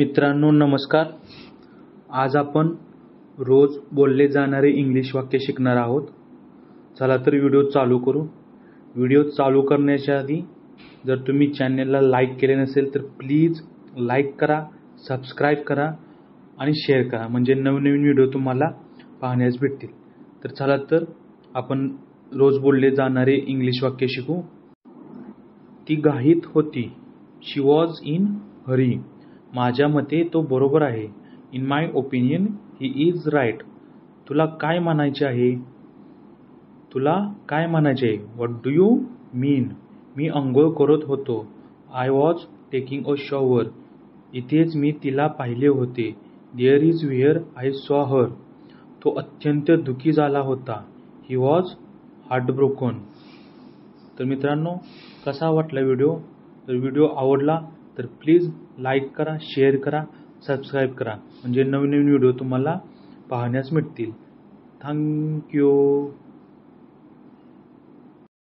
मित्रांनो नमस्कार. आज आपण रोज बोलले जाणारे इंग्लिश वाक्य शिकणार आहोत. चला तर व्हिडिओ चालू करू. व्हिडिओ चालू करण्याच्या आधी जर तुम्ही चॅनलला लाईक केले नसेल तर प्लीज लाईक करा, सबस्क्राईब करा आणि शेअर करा, म्हणजे नवीन व्हिडिओ तुम्हाला पाहण्यास भेटतील. तर चला तर आपण रोज बोलले जाणारे इंग्लिश वाक्य शिकू. ती घाईत होती. She was in hurry. माझ्या मते तो बरोबर आहे. In my opinion he is right. तुला काय म्हणायचे आहे? तुला काय म्हणायचे आहे? What do you mean? मी अंघोळ करत होतो. I was taking a shower. इथेच मी तिला पाहिले होते. There is where I saw her. तो अत्यंत दुःखी झाला होता. He was heartbroken. तर मित्रांनो, कसा वाटला व्हिडिओ? तर व्हिडिओ आवडला तर प्लीज लाईक करा, शेअर करा, सबस्क्राईब करा, म्हणजे नवीन व्हिडिओ तुम्हाला पाहण्यास मिळतील. थँक्यू.